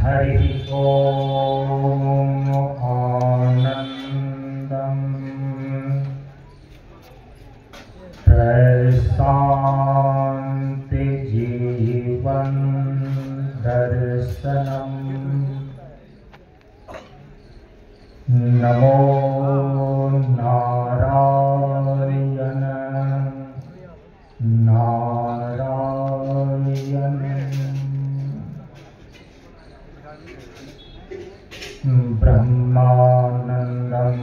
हरि ओम आनंदम प्रशांति जीवन दर्शनम नमो नारायण नारायण ब्रह्मानंदं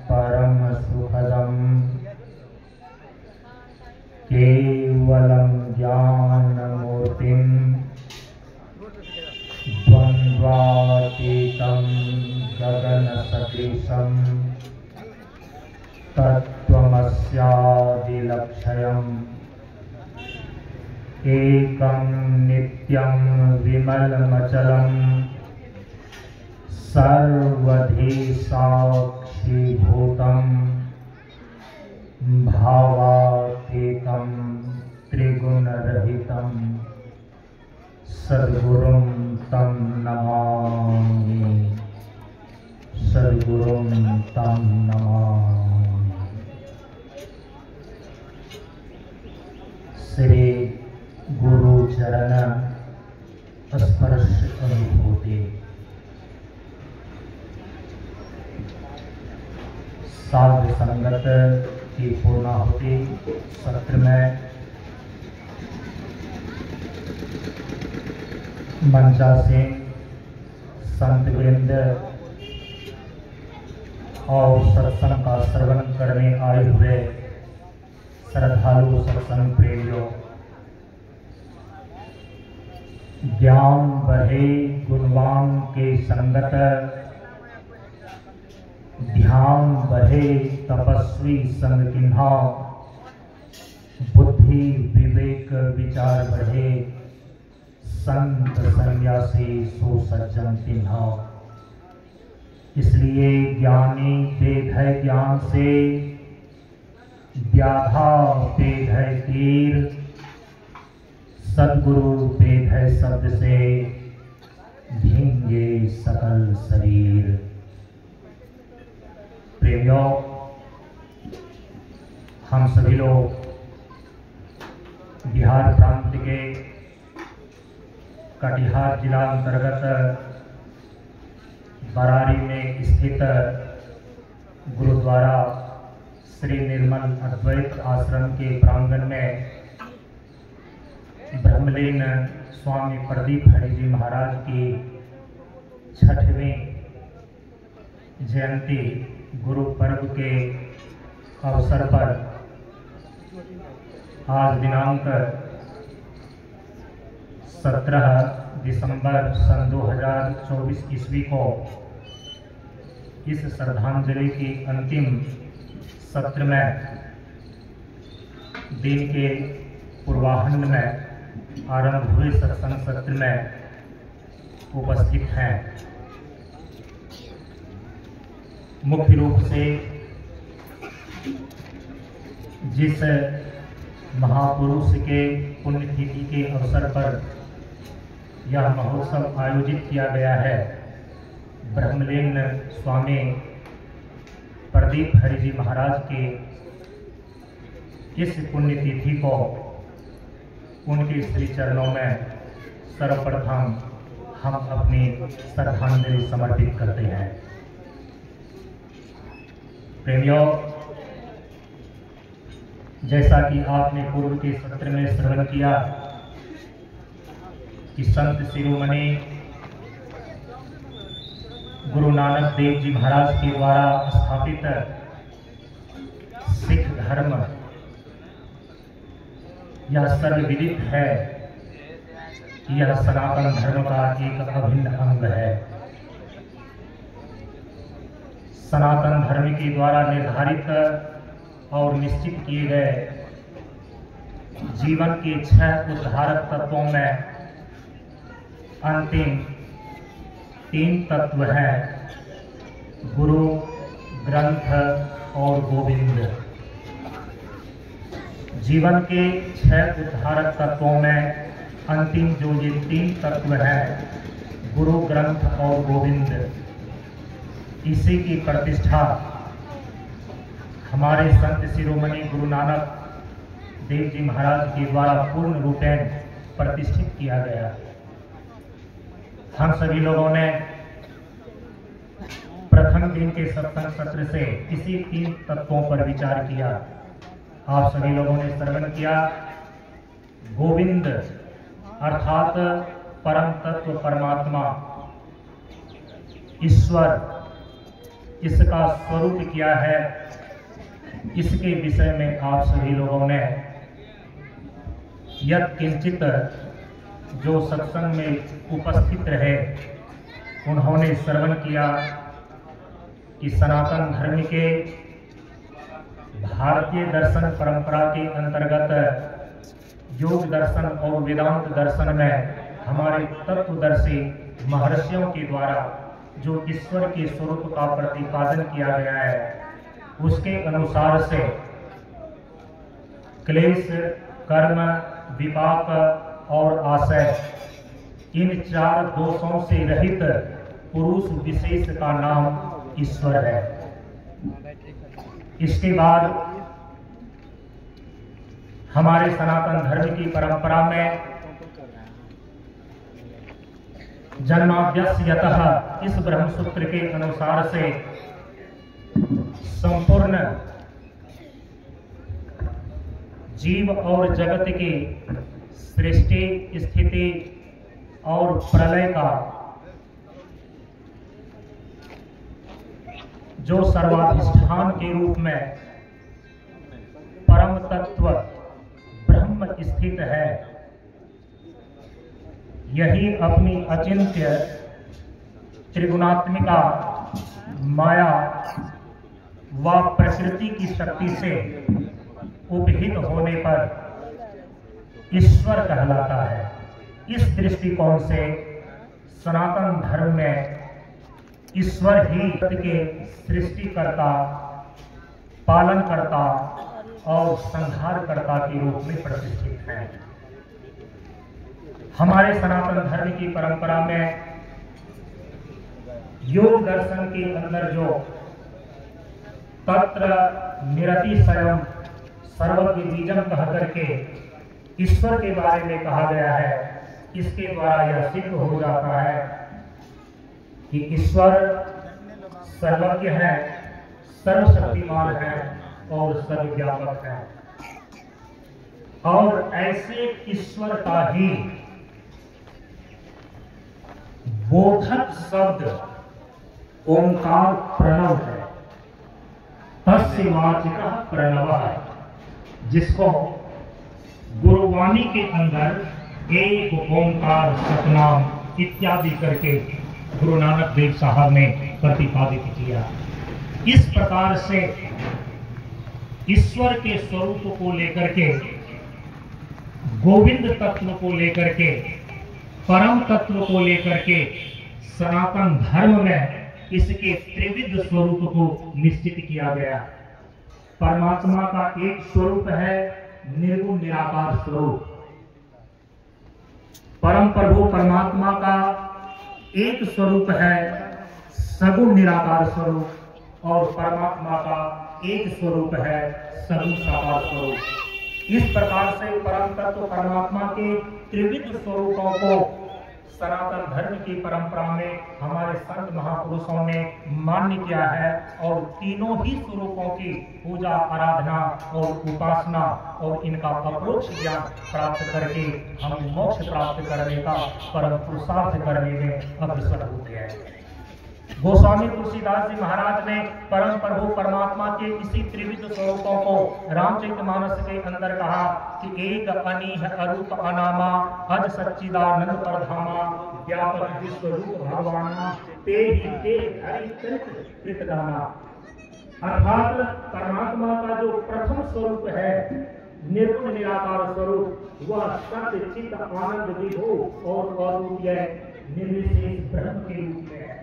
परम सुखदं केवलं ज्ञानमूर्तिं द्वन्द्वातीतं गगनसदृशं तत्त्वमस्यादिलक्ष्यम् एकं नित्यं विमलमचलं सर्वधि साक्षीभूतं भावातीतं त्रिगुणरहितं सद्गुरुं तं नमामि सद्गुरुं तं नमामि। श्री गुरु चरण स्पर्श अनुभूति। साध संगत की पूर्णाहुति सत्र में मंचासीन संत वृंद और सत्संग का श्रवण करने आए हुए श्रद्धालु सत्संग प्रेमियों, ज्ञान बढ़े गुणवान के संगत, ध्यान बढ़े तपस्वी संग किन्हा, बुद्धि विवेक विचार बढ़े संत सन्यासी सुसज्जन तिन्हा। इसलिए ज्ञानी वेद है ज्ञान से, व्याधा वेद है तीर, सद्गुरु वेद है शब्द से, भींगे सकल शरीर। प्रेमियों, हम सभी लोग बिहार प्रांत के कटिहार जिला अंतर्गत बरारी में स्थित गुरुद्वारा श्री निर्मल अद्वैत आश्रम के प्रांगण में ब्रह्मलीन स्वामी प्रदीप हरि जी महाराज की 6वीं जयंती गुरु पर्व के अवसर पर आज दिनांक 17 दिसंबर सन 2024 ईस्वी को इस श्रद्धांजलि की अंतिम सत्र में दिन के पूर्वाह्न में आरंभ हुए सत्संग सत्र में उपस्थित हैं। मुख्य रूप से जिस महापुरुष के पुण्यतिथि के अवसर पर यह महोत्सव आयोजित किया गया है, ब्रह्मलीन स्वामी प्रदीप हरि जी महाराज के इस पुण्यतिथि को उनके श्री चरणों में सर्वप्रथम हम अपनी श्रद्धांजलि समर्पित करते हैं। प्रेमियों, जैसा कि आपने पूर्व के सत्र में श्रवण किया कि संत शिरोमणि गुरु नानक देव जी महाराज के द्वारा स्थापित सिख धर्म यह सर्वविदित है कि यह सनातन धर्म का एक अभिन्न अंग है। सनातन धर्म के द्वारा निर्धारित और निश्चित किए गए जीवन के 6 उद्धारक तत्वों में अंतिम 3 तत्व हैं: गुरु, ग्रंथ और गोविंद। जीवन के 6 उद्धारक तत्वों में अंतिम जो ये 3 तत्व हैं, गुरु ग्रंथ और गोविंद, इसी की प्रतिष्ठा हमारे संत शिरोमणि गुरु नानक देव जी महाराज के द्वारा पूर्ण रूपेण प्रतिष्ठित किया गया। हम सभी लोगों ने प्रथम दिन के सत्संग सत्र से इसी 3 तत्वों पर विचार किया। आप सभी लोगों ने श्रवण किया, गोविंद अर्थात परम तत्व परमात्मा ईश्वर, इसका स्वरूप क्या है, इसके विषय में आप सभी लोगों ने यत् किंचित जो सत्संग में उपस्थित रहे उन्होंने श्रवण किया कि सनातन धर्म के भारतीय दर्शन परंपरा के अंतर्गत योग दर्शन और वेदांत दर्शन में हमारे तत्वदर्शी महर्षियों के द्वारा जो ईश्वर के स्वरूप का प्रतिपादन किया गया है, उसके अनुसार से क्लेश, कर्म, विपाक और आशय, इन 4 दोषों से रहित पुरुष विशेष का नाम ईश्वर है। इसके बाद हमारे सनातन धर्म की परंपरा में जन्माद्यस्यतः इस ब्रह्मसूत्र के अनुसार से संपूर्ण जीव और जगत की सृष्टि, स्थिति और प्रलय का जो सर्वाधिष्ठान के रूप में परम तत्व ब्रह्म स्थित है, यही अपनी अचिंत्य त्रिगुणात्मिका माया व प्रकृति की शक्ति से उपहित होने पर ईश्वर कहलाता है। इस दृष्टिकोण से सनातन धर्म में ईश्वर ही के सृष्टिकर्ता, पालनकर्ता और संहारकर्ता के रूप में प्रतिष्ठित है। हमारे सनातन धर्म की परंपरा में योग दर्शन के अंदर जो तत्र निरतिशयम् सर्वज्ञ बीजम कह करके ईश्वर के बारे में कहा गया है, इसके द्वारा यह सिद्ध हो जाता है कि ईश्वर सर्वज्ञ है, सर्वशक्तिमान है और सर्वव्यापक है। और ऐसे ईश्वर का ही बोधक शब्द ओंकार प्रणव है। तस्य वाचिकः प्रणवः, जिसको गुरुवाणी के अंदर एक ओंकार सतनाम इत्यादि करके गुरु नानक देव साहब ने प्रतिपादित किया। इस प्रकार से ईश्वर के स्वरूप को लेकर के, गोविंद तत्व को लेकर के, परम तत्व को लेकर के सनातन धर्म में इसके त्रिविध स्वरूप को निश्चित किया गया। परमात्मा का एक स्वरूप है निर्गुण निराकार स्वरूप। परम प्रभु परमात्मा का एक स्वरूप है सगुण निराकार स्वरूप और परमात्मा का एक स्वरूप है सगुण साकार स्वरूप। इस प्रकार से परम तत्व परमात्मा के त्रिविध स्वरूपों को सनातन धर्म की परंपरा में हमारे संत महापुरुषों ने मान्य किया है और तीनों ही स्वरूपों की पूजा, आराधना और उपासना और इनका अप्रोक्ष ज्ञान प्राप्त करके हम मोक्ष प्राप्त करने का परम पुरुषार्थ करने में अग्रसर होते हैं। गोस्वामी तुलसीदास जी महाराज ने परम प्रभु परमात्मा के इसी त्रिविध स्वरूपों को रामचरितमानस के अंदर कहा कि एक अनीह अरूप अनामा अज सच्चिदानंद परधामा व्यापक विश्व रूप भगवाना ते ही ते हरि चरित्र कृतदाना। अर्थात परमात्मा का जो प्रथम स्वरूप है निर्गुण निराकार स्वरूप, वह सत्य चित्त आनंद विभो और अरूपीय निर्विशेष ब्रह्म के रूप में है।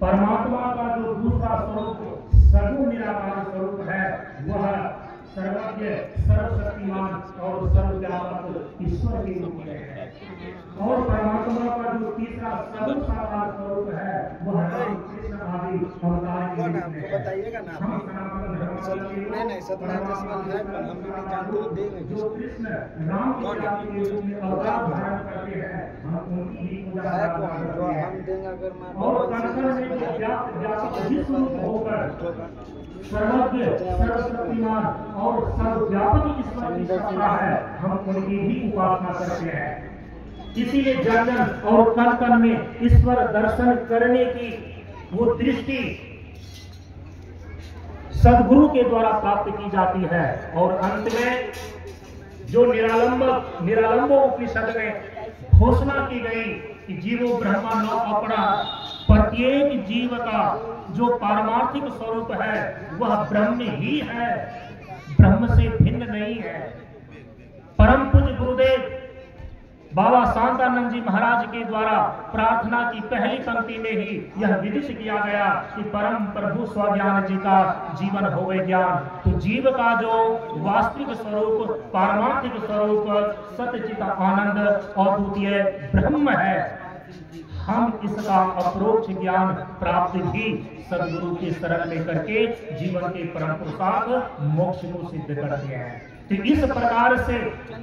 परमात्मा का जो दूसरा स्वरूप सगुण निराकार स्वरूप है, वह सर्वज्ञ, सर्वशक्तिमान और सर्वव्यापक ईश्वर के रूप में है। और परमात्मा का जो तीसरा सगुण साकार स्वरूप है वह राम कृष्ण आदि अवतार के रूप में है। बताइएगा ना, हम सनातन धर्म नहीं सत्यनारायण जायसवाल है, पर हम भी नहीं जानते, देंगे जो कृष्ण राम के रूप में अवतार धारण करते हैं, हम उनकी ही पूजा है करते कौन जो हैं। हम देंगे अगर मैं और कणकण में जो व्यापक विश्व रूप होकर सर्वज्ञ, सर्वशक्तिमान और सर्वव्यापक ईश्वर की सत्ता है, हम उनकी ही उपासना करते हैं। इसीलिए जन और कण कण में ईश्वर दर्शन करने की वो दृष्टि सदगुरु के द्वारा प्राप्त की जाती है। और अंत में जो निरालंब उपनिषद में घोषणा की गई कि जीवो ब्रह्मा न अपना, प्रत्येक जीव का जो पारमार्थिक स्वरूप है वह ब्रह्म ही है, ब्रह्म से भिन्न नहीं है। परम पूज्य गुरुदेव बाबा शांतानंद जी महाराज के द्वारा प्रार्थना की पहली पंक्ति में ही यह विदित किया गया कि परम प्रभु स्वज्ञान जी का जीवन होवे ज्ञान। तो जीव का जो वास्तविक स्वरूप, पारमार्थिक स्वरूप सत्यचित आनंद अद्वितीय ब्रह्म है, हम इसका अप्रोक्ष ज्ञान प्राप्त भी सदगुरु के शरण में करके जीवन के परम पुरुषार्थ मोक्ष को सिद्ध करते हैं। तो इस प्रकार से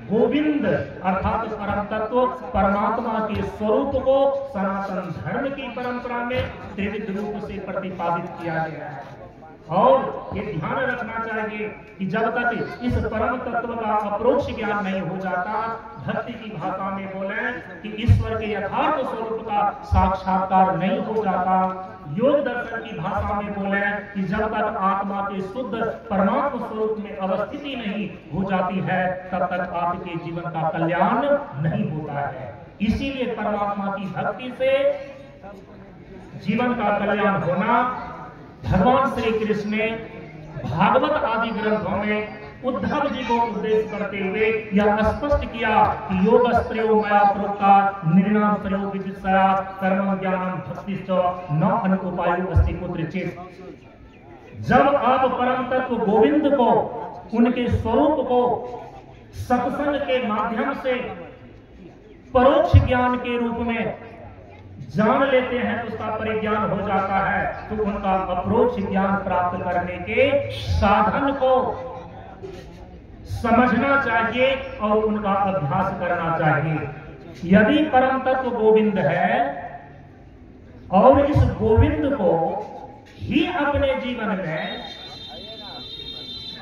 गोविंद अर्थात परम तत्व परमात्मा के स्वरूप को सनातन धर्म की परंपरा में त्रिविध रूप से प्रतिपादित किया गया है। और ये ध्यान रखना चाहिए कि जब तक इस परम तत्व का अप्रोक्ष ज्ञान नहीं हो जाता, भक्ति की भाषा में बोले कि ईश्वर के यथार्थ स्वरूप का साक्षात्कार नहीं हो जाता, योग दर्शन की भाषा में बोले कि जब तक आत्मा के शुद्ध परमात्मा स्वरूप में अवस्थिति नहीं हो जाती है, तब तक आपके जीवन का कल्याण नहीं होता है। इसीलिए परमात्मा की भक्ति से जीवन का कल्याण होना भगवान श्री कृष्ण ने भागवत आदि ग्रंथों में उद्धव जी को उपदेश करते हुए यह स्पष्ट किया कि योग स्त्रियो मया प्रोक्ता निर्णाम प्रयोग विदिशया कर्म ज्ञानम भक्तिश्च न अनुपायो अस्ति कुत्रचित्। जब आप परम तत्व गोविंद को, उनके स्वरूप को सत्संग के माध्यम से परोक्ष ज्ञान के रूप में जान लेते हैं, उसका परिज्ञान हो जाता है, तो उनका अप्रोक्ष ज्ञान प्राप्त करने के साधन को समझना चाहिए और उनका अभ्यास करना चाहिए। यदि परम तत्व गोविंद है और इस गोविंद को ही अपने जीवन में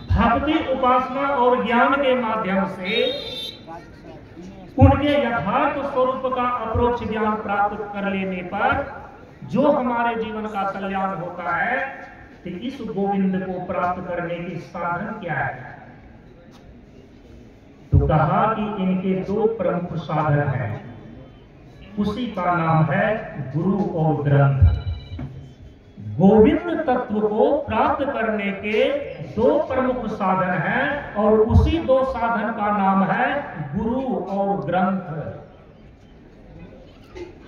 भक्ति, उपासना और ज्ञान के माध्यम से उनके यथार्थ स्वरूप का अप्रोक्ष ज्ञान प्राप्त कर लेने पर जो हमारे जीवन का कल्याण होता है, तो इस गोविंद को प्राप्त करने के साधन क्या है? तो कहा कि इनके दो प्रमुख साधन हैं, उसी का नाम है गुरु और ग्रंथ। गोविंद तत्व को प्राप्त करने के दो प्रमुख साधन हैं और उसी दो साधन का नाम है गुरु और ग्रंथ।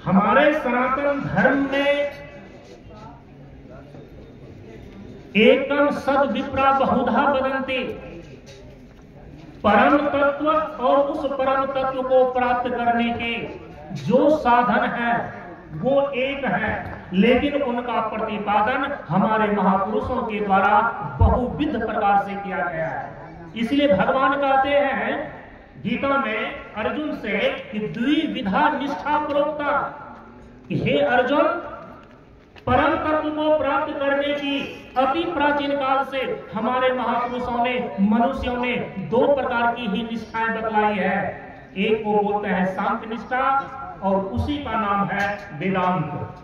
हमारे सनातन धर्म में एकम सद विप्रा बहुधा वदन्ति, परम तत्व और उस परम तत्व को प्राप्त करने के जो साधन है वो एक है, लेकिन उनका प्रतिपादन हमारे महापुरुषों के द्वारा बहुविध प्रकार से किया गया है। इसलिए भगवान कहते हैं गीता में अर्जुन से कि द्विविधा निष्ठा प्रोक्ता, कि हे अर्जुन, परम तत्व को प्राप्त करने की अति प्राचीन काल से हमारे महापुरुषों ने, मनुष्यों ने दो प्रकार की ही निष्ठाएं बतलाई है। एक को बोलते हैं सांख्य निष्ठा और उसी का नाम है वेदांत,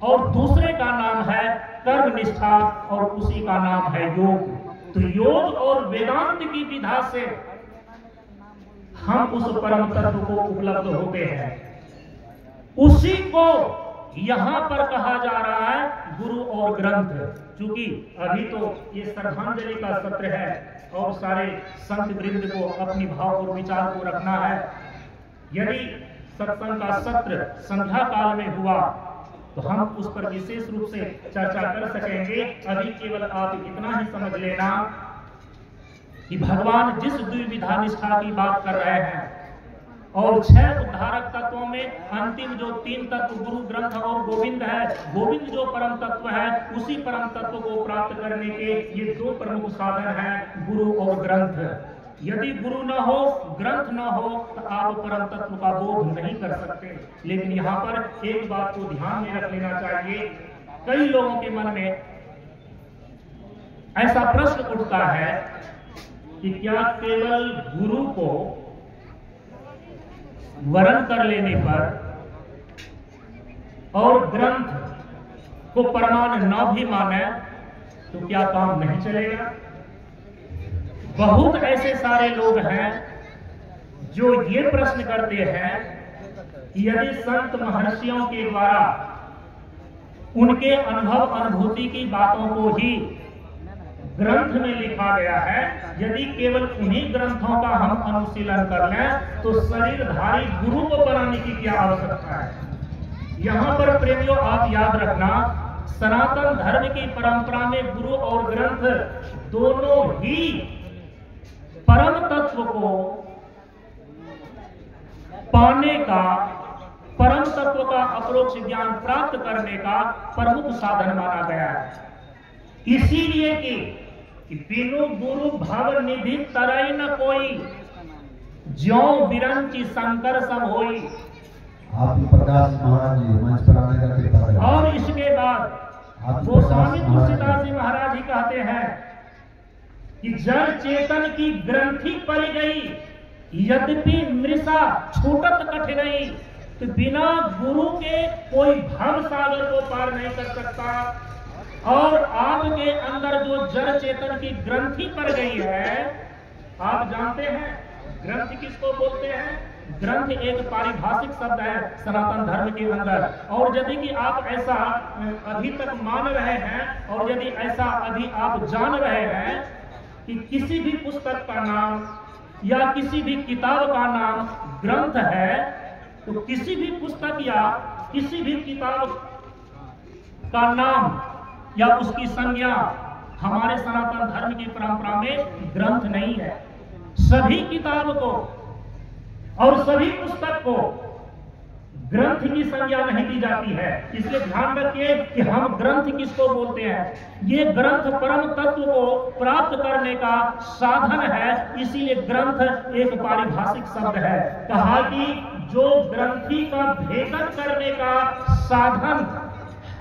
और दूसरे का नाम है कर्म निष्ठा और उसी का नाम है योग। तो योग और वेदांत की विधा से हम उस परम तत्व को उपलब्ध होते हैं। उसी को यहां पर कहा जा रहा है गुरु और ग्रंथ। क्योंकि अभी तो ये श्रद्धांजलि का सत्र है और सारे संत वृंद को अपनी भाव और विचार को रखना है। यदि सत्संग का सत्र संध्या काल में हुआ तो हम उस पर विशेष रूप से चर्चा कर सकेंगे। अभी केवल आप इतना ही समझ लेना कि भगवान जिस द्विविधा निष्ठा की बात कर रहे हैं और 6 उद्धारक तत्वों में अंतिम जो 3 तत्व गुरु, ग्रंथ और गोविंद है, गोविंद जो परम तत्व है, उसी परम तत्व को प्राप्त करने के ये 2 प्रमुख साधन हैं, गुरु और ग्रंथ। यदि गुरु न हो, ग्रंथ न हो, तो आप परम तत्व का बोध नहीं कर सकते। लेकिन यहाँ पर एक बात को ध्यान में रख लेना चाहिए, कई लोगों के मन में ऐसा प्रश्न उठता है कि क्या केवल गुरु को वरण कर लेने पर और ग्रंथ को प्रमाण न भी माने तो क्या काम नहीं चलेगा? बहुत ऐसे सारे लोग हैं जो ये प्रश्न करते हैं कि यदि संत महर्षियों के द्वारा उनके अनुभव अनुभूति की बातों को ही ग्रंथ में लिखा गया है, यदि केवल उन्हीं ग्रंथों का हम अनुशीलन कर लें तो शरीरधारी गुरु को बनाने की क्या आवश्यकता है? यहां पर प्रेमियों आप याद रखना, सनातन धर्म की परंपरा में गुरु और ग्रंथ दोनों ही परम तत्व को पाने का, परम तत्व का अपरोक्ष ज्ञान प्राप्त करने का प्रमुख साधन माना गया है। इसीलिए कि बिनु गुरु भव निधि तरई न कोई, ज्यों बिरंची शंकर सब होई। आप प्रकाश महाराज जी मंच पर आने का कृपा करें। और इसके बाद वो स्वामी तुलसीदास जी महाराज जी कहते हैं कि जड़ चेतन की ग्रंथि पड़ गई, यद्यपि मृषा छूटत कठिनाई। तो बिना गुरु के कोई भव सागर को पार नहीं कर सकता। और आपके अंदर जो जड़ चेतन की ग्रंथि पड़ गई है, आप जानते हैं ग्रंथ किसको बोलते हैं? ग्रंथ एक पारिभाषिक शब्द है सनातन धर्म के अंदर। और यदि कि आप ऐसा अभी तक मान रहे हैं और यदि ऐसा अभी आप जान रहे हैं कि किसी भी पुस्तक का नाम या किसी भी किताब का नाम ग्रंथ है, तो किसी भी पुस्तक या किसी भी किताब का नाम या उसकी संज्ञा हमारे सनातन धर्म की परंपरा में ग्रंथ नहीं है। सभी किताब को और सभी पुस्तक को ग्रंथ की संज्ञा नहीं दी जाती है। इसलिए ध्यान रखिए कि हम ग्रंथ किसको बोलते हैं। ये ग्रंथ परम तत्व को प्राप्त करने का साधन है, इसीलिए ग्रंथ एक पारिभाषिक शब्द है। कहा कि जो ग्रंथि का भेदन करने का साधन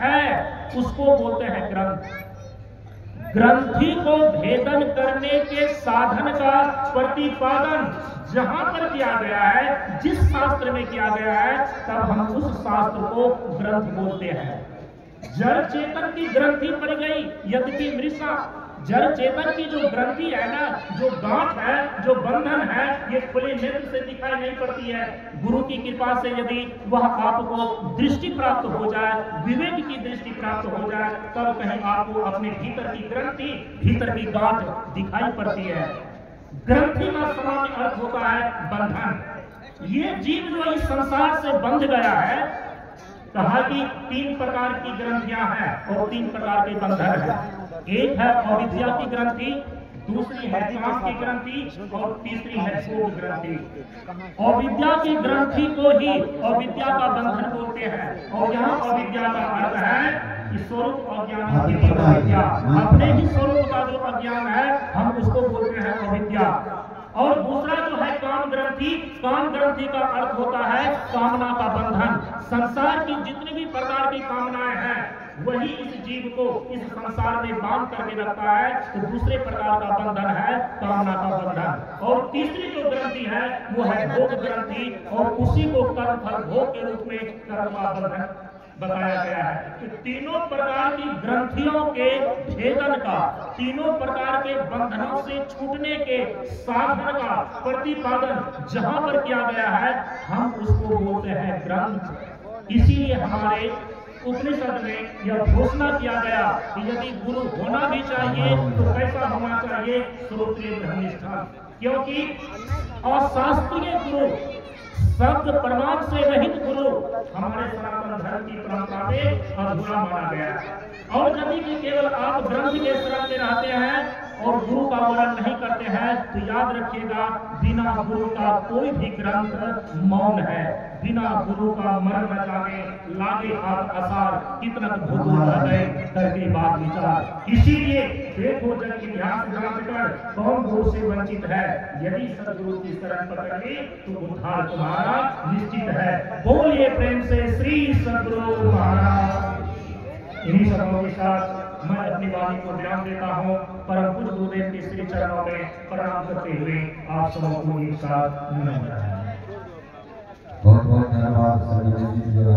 है उसको बोलते हैं ग्रंथ। ग्रंथि को भेदन करने के साधन का प्रतिपादन जहां पर किया गया है, जिस शास्त्र में किया गया है, तब हम उस शास्त्र को ग्रंथ बोलते हैं। जड़ चेतन की ग्रंथि पड़ गई, यद्यपि मृषा, जड़ चेतन की जो ग्रंथि है ना, जो गांठ है, जो बंधन है, ये खुले नेत्र से दिखाई नहीं पड़ती है। गुरु की कृपा से यदि वह आपको दृष्टि प्राप्त हो जाए, विवेक की दृष्टि प्राप्त हो जाए, तब कहीं आपको अपने भीतर की ग्रंथि, भीतर की गांठ दिखाई पड़ती है। ग्रंथि का सामान्य अर्थ होता है बंधन। ये जीव जो इस संसार से बंध गया है, कहा कि 3 प्रकार की ग्रंथियां हैं और 3 प्रकार के बंधन हैं। एक है अविद्या की ग्रंथि, दूसरी है काम की ग्रंथि और तीसरी है भोग ग्रंथि। अविद्या की ग्रंथि को ही अविद्या का बंधन बोलते हैं। और यहाँ अविद्या का अर्थ है कि स्वरूप अज्ञान की अविद्या, अपने ही स्वरूप का जो अज्ञान है हम उसको बोलते हैं अविद्या। और दूसरा जो है काम ग्रंथि, काम ग्रंथि का अर्थ होता है कामना का बंधन। संसार की जितनी भी प्रकार की कामनाएं हैं वही इस जीव को इस संसार में बांध करके रखता है। तो दूसरे प्रकार का बंधन है कामना का बंधन। और तीसरी जो ग्रंथि है वो है भोग ग्रंथि, और उसी को कर्म फल भोग के रूप में कर्म का बंधन बताया गया है। तो तीनों प्रकार की ग्रंथियों के भेदन का, तीनों प्रकार के बंधनों से छूटने के साधन का प्रतिपादन जहां पर किया गया है, हम उसको बोलते हैं ग्रंथ। इसीलिए हमारे उपनिषद में यह घोषणा किया गया कि यदि गुरु होना भी चाहिए तो कैसा होना चाहिए? श्रोत्रिय ब्रह्मनिष्ठ। क्योंकि अशास्त्रीय गुरु, शब्द प्रमाण से रहित गुरु हमारे सनातन धर्म की परंपरा में अधूरा माना गया है। और यदि केवल आप ग्रंथ के शरण में रहते हैं और गुरु का वर्णन नहीं करते हैं तो याद रखिएगा, बिना गुरु का कोई भी ग्रंथ मौन है। बिना गुरु का मर न जागे, लागे हाथ असार, कितना भूतू हृदय करके बात विचार। इसीलिए देखो जग की इतिहास जांच कर कौन गुरु से वंचित है। यदि सदगुरु की शरण पकड़ ली तो उद्धार तुम्हारा निश्चित है। बोलिए प्रेम से श्री सदगुरु महाराज। इन्हीं शब्दों के साथ मैं अपनी वाणी को विराम देता हूँ। परम पूज्य गुरुदेव के श्री चरणों में प्रणाम करते हुए आप सबको एक साथ नमन। बहुत बहुत धन्यवाद सभी जी जो